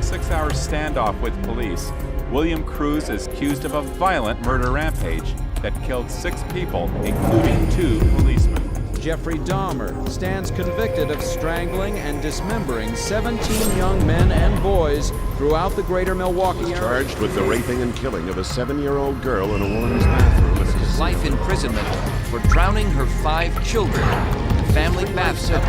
6-hour standoff with police, William Cruz is accused of a violent murder rampage that killed 6 people, including 2 policemen. Jeffrey Dahmer stands convicted of strangling and dismembering 17 young men and boys throughout the greater Milwaukee area. Charged with the raping and killing of a 7-year-old girl in a woman's bathroom. Life imprisonment for drowning her 5 children in family bathtub.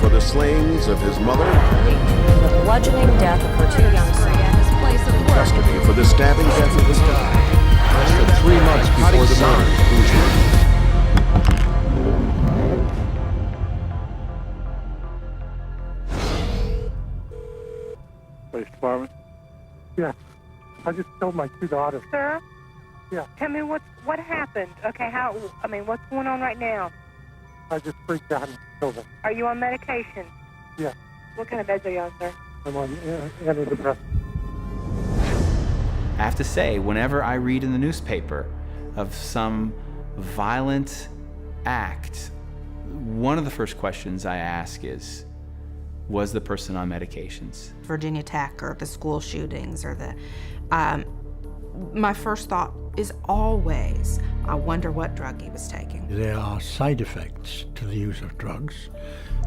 For the slayings of his mother. The bludgeoning death of her 2 young sons at his place of work. Custody for the stabbing death of his guy. Less than 3 months before the murder. Police department? Yeah. I just killed my 2 daughters. Sir? Yeah. Tell me what happened. Okay, what's going on right now? I just freaked out and killed them. Are you on medication? Yeah. What kind of meds are you on, sir? I'm on antidepressants. I have to say, whenever I read in the newspaper of some violent act, one of the first questions I ask is, was the person on medications? Virginia Tech or the school shootings or the, my first thought is always, I wonder what drug he was taking. There are side effects to the use of drugs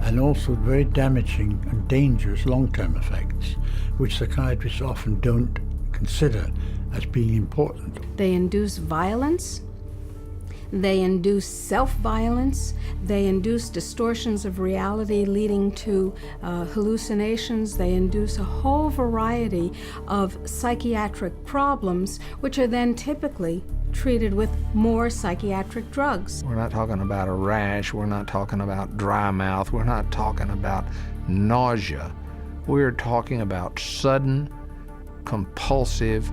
and also very damaging and dangerous long-term effects, which psychiatrists often don't consider as being important. They induce violence. They induce self-violence. They induce distortions of reality leading to hallucinations. They induce a whole variety of psychiatric problems, which are then typically treated with more psychiatric drugs. We're not talking about a rash. We're not talking about dry mouth. We're not talking about nausea. We're talking about sudden, compulsive,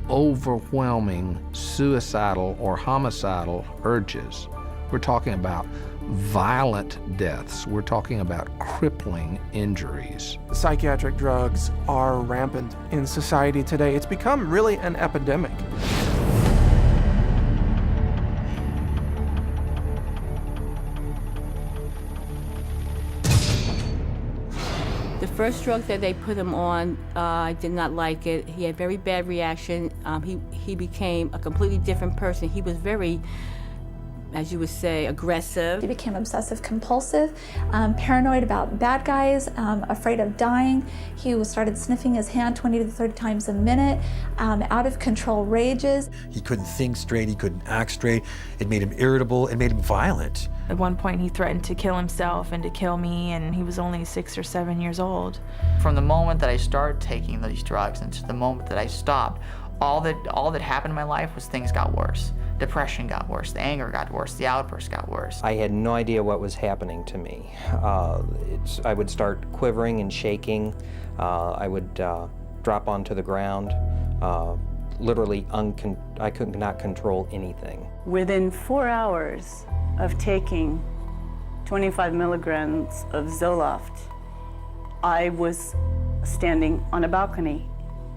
overwhelming suicidal or homicidal urges. We're talking about violent deaths. We're talking about crippling injuries. Psychiatric drugs are rampant in society today. It's become really an epidemic. The first drug that they put him on, I did not like it. He had very bad reaction. He became a completely different person. He was very, as you would say, aggressive. He became obsessive compulsive, paranoid about bad guys, afraid of dying. He started sniffing his hand 20 to 30 times a minute, out of control rages. He couldn't think straight, he couldn't act straight. It made him irritable, it made him violent. At one point he threatened to kill himself and to kill me, and he was only 6 or 7 years old. From the moment that I started taking these drugs and to the moment that I stopped, all that happened in my life was things got worse. Depression got worse, the anger got worse, the outbursts got worse. I had no idea what was happening to me. I would start quivering and shaking. I would drop onto the ground. Literally, I could not control anything. Within 4 hours of taking 25 milligrams of Zoloft, I was standing on a balcony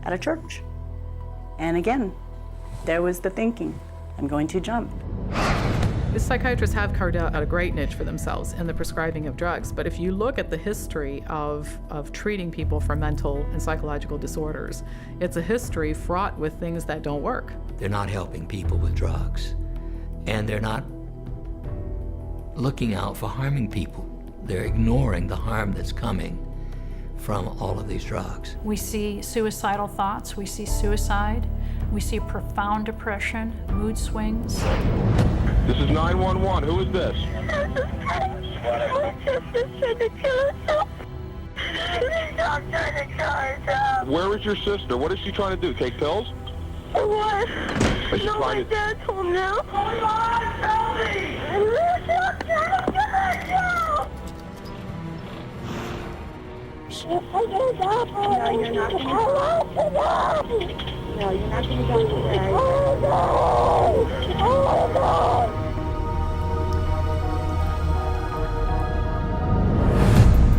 at a church. And again, there was the thinking, I'm going to jump. The psychiatrists have carved out a great niche for themselves in the prescribing of drugs, but if you look at the history of treating people for mental and psychological disorders, it's a history fraught with things that don't work. They're not helping people with drugs, and they're not looking out for harming people. They're ignoring the harm that's coming from all of these drugs. We see suicidal thoughts, we see suicide, we see profound depression, mood swings. This is 911. Who is this? Where is your sister? What is she trying to do? Take pills? What? No, my dad told me now. Tell me! No, you're not going to die today. No, you're not going to die today. Oh, no! Oh,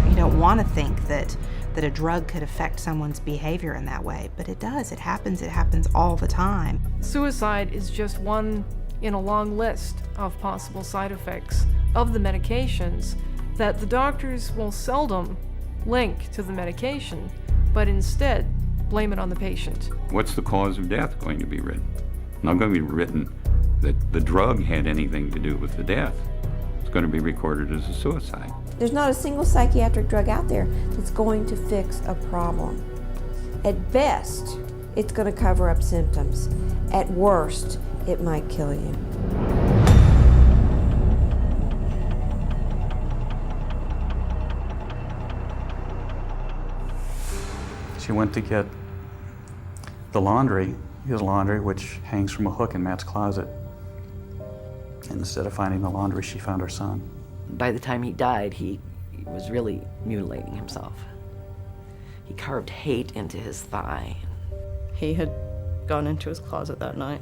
You don't want to think that a drug could affect someone's behavior in that way, but it does. It happens all the time. Suicide is just one in a long list of possible side effects of the medications that the doctors will seldom link to the medication, but instead blame it on the patient. What's the cause of death going to be written? Not going to be written that the drug had anything to do with the death. It's going to be recorded as a suicide. There's not a single psychiatric drug out there that's going to fix a problem. At best, it's going to cover up symptoms. At worst, it might kill you. She went to get the laundry, his laundry, which hangs from a hook in Matt's closet. And instead of finding the laundry, she found her son. By the time he died, he was really mutilating himself. He carved hate into his thigh. He had gone into his closet that night,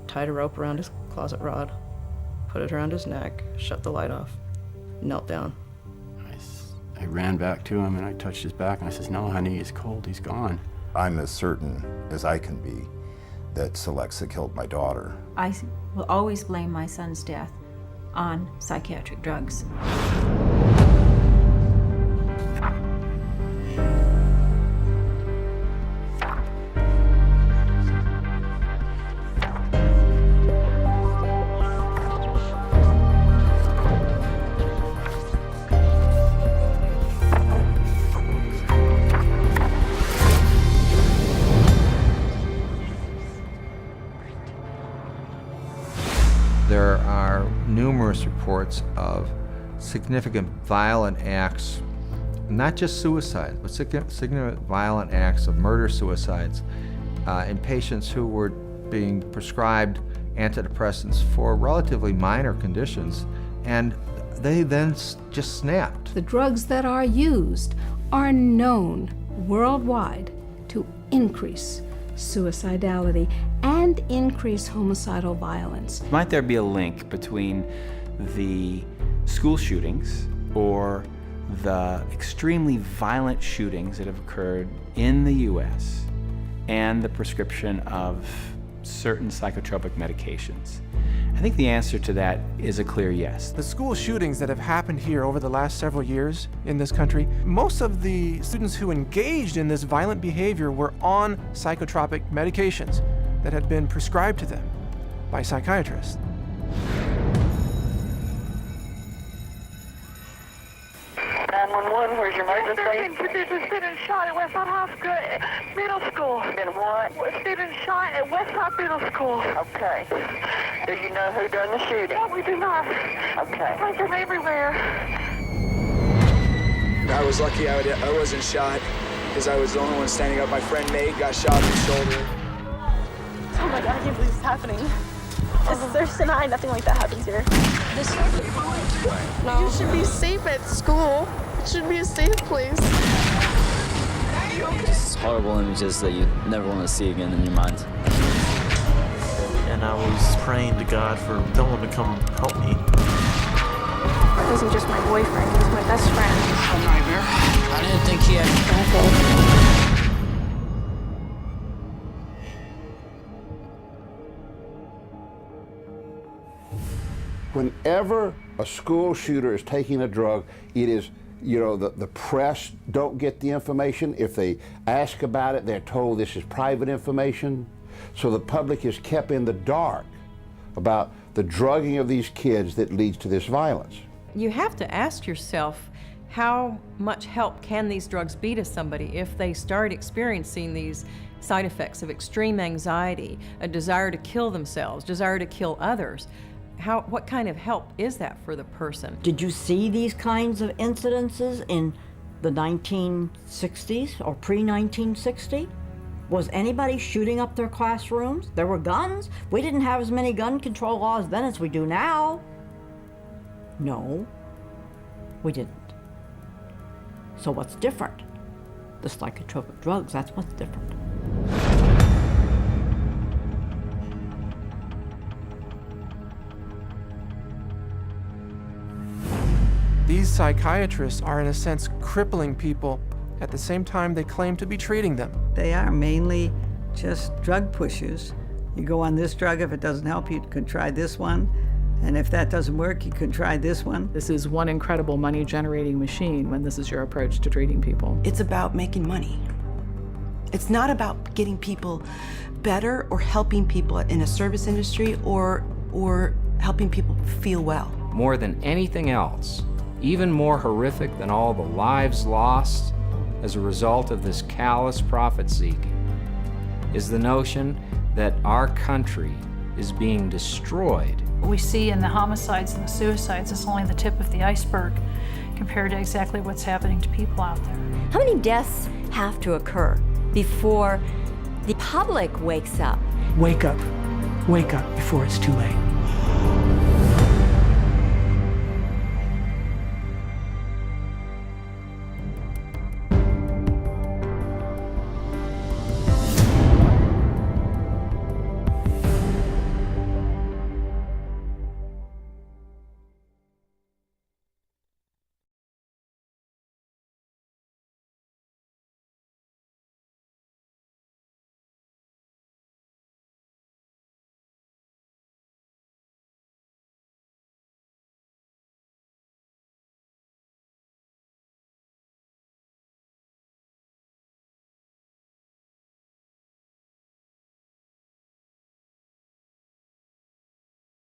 tied a rope around his closet rod, put it around his neck, shut the light off, knelt down. I ran back to him and I touched his back and I says, "No, honey, he's cold, he's gone." I'm as certain as I can be that Celexa killed my daughter. I will always blame my son's death on psychiatric drugs. There are numerous reports of significant violent acts, not just suicide, but significant violent acts of murder-suicides in patients who were being prescribed antidepressants for relatively minor conditions, and they then just snapped. The drugs that are used are known worldwide to increase suicidality and increase homicidal violence. Might there be a link between the school shootings or the extremely violent shootings that have occurred in the US and the prescription of certain psychotropic medications? I think the answer to that is a clear yes. The school shootings that have happened here over the last several years in this country, most of the students who engaged in this violent behavior were on psychotropic medications that had been prescribed to them by psychiatrists. Where's your emergency? Student shot at Westside High School, Middle School. Been what? Student shot at Westside Middle School. Okay. Do you know who done the shooting? No, we do not. Okay. Like them everywhere. I was lucky I wasn't shot because I was the only one standing up. My friend Nate got shot in the shoulder. Oh my God, I can't believe this is happening. This is Thursday night, nothing like that happens here. You should be safe at school. It should be a safe place. Just horrible images that you never want to see again in your mind. And I was praying to God for someone to come help me. It wasn't just my boyfriend, he was my best friend. A nightmare. I didn't think he had... Whenever a school shooter is taking a drug, it is, you know, the press don't get the information. If they ask about it, they're told this is private information. So the public is kept in the dark about the drugging of these kids that leads to this violence. You have to ask yourself, how much help can these drugs be to somebody if they start experiencing these side effects of extreme anxiety, a desire to kill themselves, desire to kill others? What kind of help is that for the person? Did you see these kinds of incidences in the 1960s or pre-1960? Was anybody shooting up their classrooms? There were guns. We didn't have as many gun control laws then as we do now. No, we didn't. So what's different? The psychotropic drugs, that's what's different. These psychiatrists are, in a sense, crippling people at the same time they claim to be treating them. They are mainly just drug pushers. You go on this drug, if it doesn't help, you can try this one. And if that doesn't work, you can try this one. This is one incredible money-generating machine when this is your approach to treating people. It's about making money. It's not about getting people better or helping people in a service industry or helping people feel well. More than anything else, even more horrific than all the lives lost as a result of this callous profit-seeking, is the notion that our country is being destroyed. What we see in the homicides and the suicides is only the tip of the iceberg compared to exactly what's happening to people out there. How many deaths have to occur before the public wakes up? Wake up before it's too late.